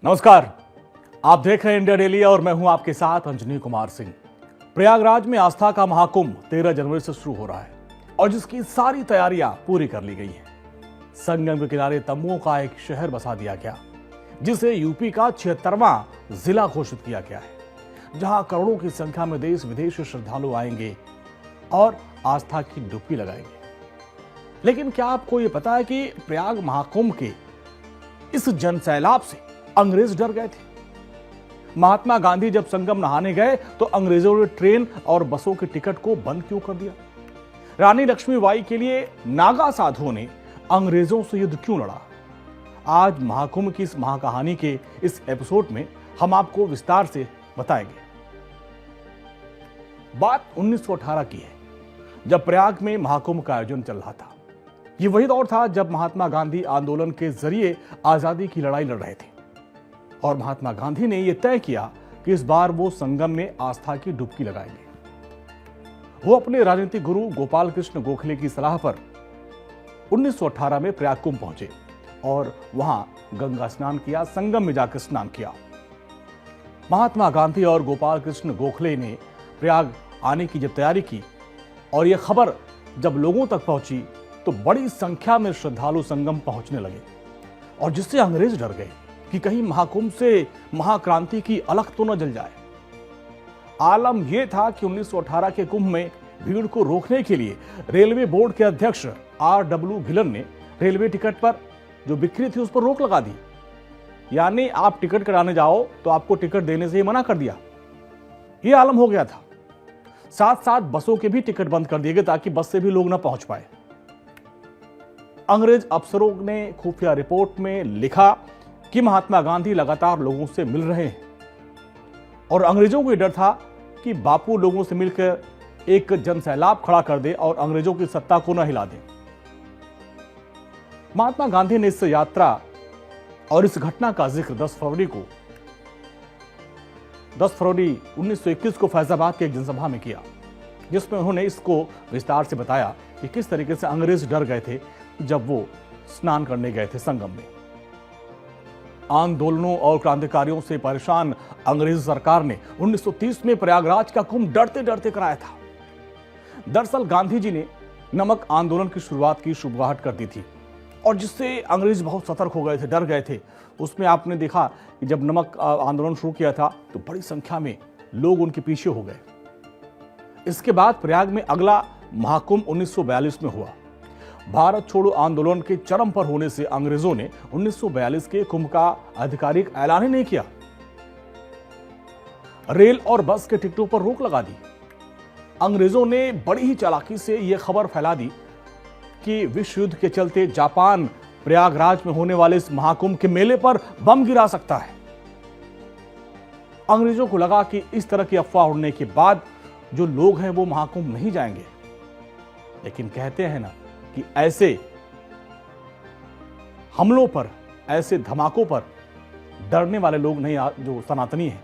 नमस्कार, आप देख रहे हैं इंडिया डेली और मैं हूं आपके साथ अंजनी कुमार सिंह। प्रयागराज में आस्था का महाकुंभ 13 जनवरी से शुरू हो रहा है और जिसकी सारी तैयारियां पूरी कर ली गई हैं। संगम के किनारे तंबुओं का एक शहर बसा दिया गया, जिसे यूपी का 76वां जिला घोषित किया गया है, जहां करोड़ों की संख्या में देश विदेश से श्रद्धालु आएंगे और आस्था की डुबकी लगाएंगे। लेकिन क्या आपको यह पता है कि प्रयाग महाकुंभ के इस जनसैलाब से अंग्रेज डर गए थे? महात्मा गांधी जब संगम नहाने गए तो अंग्रेजों ने ट्रेन और बसों के टिकट को बंद क्यों कर दिया? रानी लक्ष्मीबाई के लिए नागा साधुओं ने अंग्रेजों से युद्ध क्यों लड़ा? आज महाकुंभ की इस महाकहानी के इस एपिसोड में हम आपको विस्तार से बताएंगे। बात 1918 की है, जब प्रयाग में महाकुंभ का आयोजन चल रहा था। यह वही दौर था जब महात्मा गांधी आंदोलन के जरिए आजादी की लड़ाई लड़ रहे थे और महात्मा गांधी ने यह तय किया कि इस बार वो संगम में आस्था की डुबकी लगाएंगे। वो अपने राजनीतिक गुरु गोपाल कृष्ण गोखले की सलाह पर 1918 में प्रयाग कुंभ पहुंचे और वहां गंगा स्नान किया, संगम में जाकर स्नान किया। महात्मा गांधी और गोपाल कृष्ण गोखले ने प्रयाग आने की जब तैयारी की और यह खबर जब लोगों तक पहुंची तो बड़ी संख्या में श्रद्धालु संगम पहुंचने लगे और जिससे अंग्रेज डर गए कि कहीं महाकुंभ से महाक्रांति की अलख तो न जल जाए। आलम यह था कि 1918 के कुंभ में भीड़ को रोकने के लिए रेलवे बोर्ड के अध्यक्ष R.W. गिलन ने रेलवे टिकट पर जो बिक्री थी उस पर रोक लगा दी। यानी आप टिकट कराने जाओ तो आपको टिकट देने से ही मना कर दिया। यह आलम हो गया था। साथ साथ बसों के भी टिकट बंद कर दिए गए ताकि बस से भी लोग ना पहुंच पाए। अंग्रेज अफसरों ने खुफिया रिपोर्ट में लिखा कि महात्मा गांधी लगातार लोगों से मिल रहे हैं और अंग्रेजों को डर था कि बापू लोगों से मिलकर एक जनसैलाब खड़ा कर दे और अंग्रेजों की सत्ता को न हिला दे। महात्मा गांधी ने इस यात्रा और इस घटना का जिक्र 10 फरवरी 1921 को फैजाबाद के एक जनसभा में किया, जिसमें उन्होंने इसको विस्तार से बताया कि किस तरीके से अंग्रेज डर गए थे जब वो स्नान करने गए थे संगम में। आंदोलनों और क्रांतिकारियों से परेशान अंग्रेज सरकार ने 1930 में प्रयागराज का कुंभ डरते डरते कराया था। दरअसल गांधी जी ने नमक आंदोलन की शुरुआत की शुरुआत कर दी थी और जिससे अंग्रेज बहुत सतर्क हो गए थे, डर गए थे। उसमें आपने देखा कि जब नमक आंदोलन शुरू किया था तो बड़ी संख्या में लोग उनके पीछे हो गए। इसके बाद प्रयाग में अगला महाकुंभ 1942 में हुआ। भारत छोड़ो आंदोलन के चरम पर होने से अंग्रेजों ने 1942 के कुंभ का आधिकारिक ऐलान ही नहीं किया। रेल और बस के टिकटों पर रोक लगा दी। अंग्रेजों ने बड़ी ही चालाकी से यह खबर फैला दी कि विश्व युद्ध के चलते जापान प्रयागराज में होने वाले इस महाकुंभ के मेले पर बम गिरा सकता है। अंग्रेजों को लगा कि इस तरह की अफवाह उड़ने के बाद जो लोग हैं वो महाकुंभ नहीं जाएंगे। लेकिन कहते हैं ना कि ऐसे हमलों पर, ऐसे धमाकों पर डरने वाले लोग नहीं जो सनातनी हैं।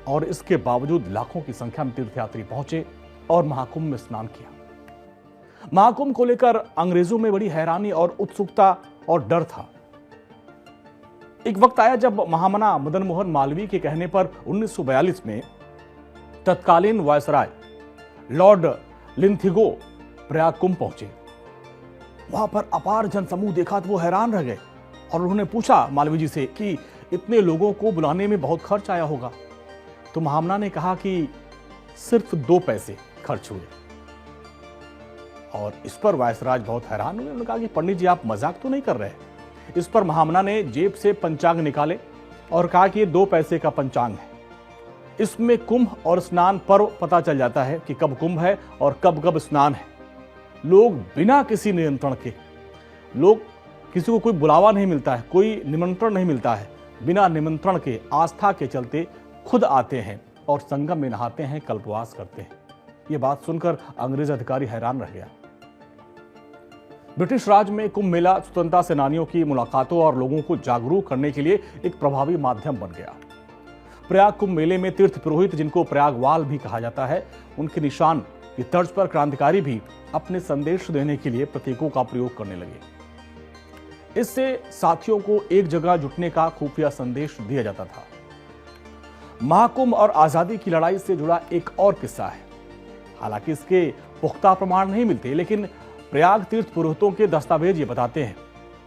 और इसके बावजूद लाखों की संख्या में तीर्थयात्री पहुंचे और महाकुंभ में स्नान किया। महाकुंभ को लेकर अंग्रेजों में बड़ी हैरानी और उत्सुकता और डर था। एक वक्त आया जब महामना मदन मोहन मालवीय के कहने पर 1942 में तत्कालीन वायसराय लॉर्ड लिंथिगो प्रयाग कुंभ पहुंचे। वहां पर अपार जनसमूह देखा तो वो हैरान रह गए और उन्होंने पूछा मालवीय जी से कि इतने लोगों को बुलाने में बहुत खर्च आया होगा। तो महामना ने कहा कि सिर्फ 2 पैसे खर्च हुए। और इस पर वायसराज बहुत हैरान हुए। उन्होंने कहा कि पंडित जी आप मजाक तो नहीं कर रहे? इस पर महामना ने जेब से पंचांग निकाले और कहा कि ये 2 पैसे का पंचांग है। इसमें कुंभ और स्नान पर्व पता चल जाता है कि कब कुंभ है और कब कब स्नान है। लोग बिना किसी नियंत्रण के, लोग किसी को कोई बुलावा नहीं मिलता है, कोई निमंत्रण नहीं मिलता है, बिना निमंत्रण के आस्था के चलते खुद आते हैं और संगम में नहाते हैं, कल्पवास करते हैं। यह बात सुनकर अंग्रेज अधिकारी हैरान रह गया। ब्रिटिश राज में कुंभ मेला स्वतंत्रता सेनानियों की मुलाकातों और लोगों को जागरूक करने के लिए एक प्रभावी माध्यम बन गया। प्रयाग कुंभ मेले में तीर्थ पुरोहित, जिनको प्रयागवाल भी कहा जाता है, उनके निशान की तर्ज पर क्रांतिकारी भी अपने संदेश देने के लिए प्रतीकों का प्रयोग करने लगे। इससे साथियों को एक जगह जुटने का खुफिया संदेश दिया जाता था। महाकुंभ और आजादी की लड़ाई से जुड़ा एक और किस्सा है। हालांकि इसके पुख्ता प्रमाण नहीं मिलते, लेकिन प्रयाग तीर्थ पुरोहितों के दस्तावेज ये बताते हैं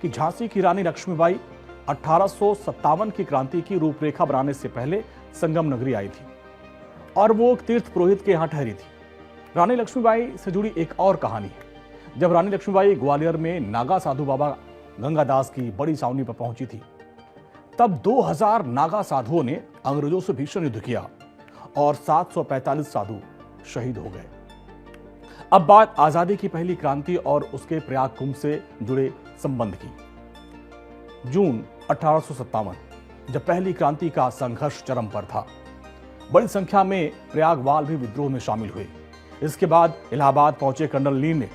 कि झांसी की रानी लक्ष्मीबाई 1857 की क्रांति की रूपरेखा बनाने से पहले संगम नगरी आई थी और वो तीर्थ पुरोहित के यहां ठहरी थी। रानी लक्ष्मीबाई से जुड़ी एक और कहानी है। जब रानी लक्ष्मीबाई ग्वालियर में नागा साधु बाबा गंगादास की बड़ी छावनी पर पहुंची थी, तब 2000 नागा साधुओं ने अंग्रेजों से भीषण युद्ध किया और 745 साधु शहीद हो गए। अब बात आजादी की पहली क्रांति और उसके प्रयाग कुंभ से जुड़े संबंध की। जून 1857, जब पहली क्रांति का संघर्ष चरम पर था, बड़ी संख्या में प्रयागवाल भी विद्रोह में शामिल हुए। इसके बाद इलाहाबाद पहुंचे कर्नल ली ने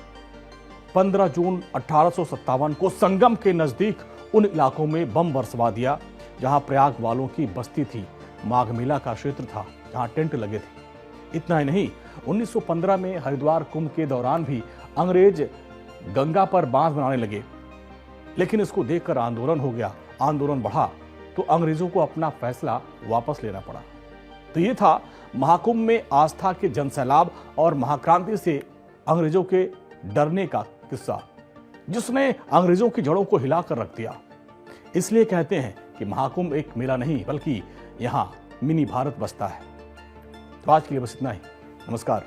15 जून 1857 को संगम के नजदीक उन इलाकों में बम बरसवा दिया जहां प्रयाग वालों की बस्ती थी। माघ मेला का क्षेत्र था जहां टेंट लगे थे। इतना ही नहीं, 1915 में हरिद्वार कुंभ के दौरान भी अंग्रेज गंगा पर बांध बनाने लगे, लेकिन इसको देखकर आंदोलन हो गया। आंदोलन बढ़ा तो अंग्रेजों को अपना फैसला वापस लेना पड़ा। तो ये था महाकुंभ में आस्था के जनसैलाब और महाक्रांति से अंग्रेजों के डरने का किस्सा, जिसने अंग्रेजों की जड़ों को हिलाकर रख दिया। इसलिए कहते हैं कि महाकुंभ एक मेला नहीं, बल्कि यहां मिनी भारत बसता है। तो आज के लिए बस इतना ही। नमस्कार।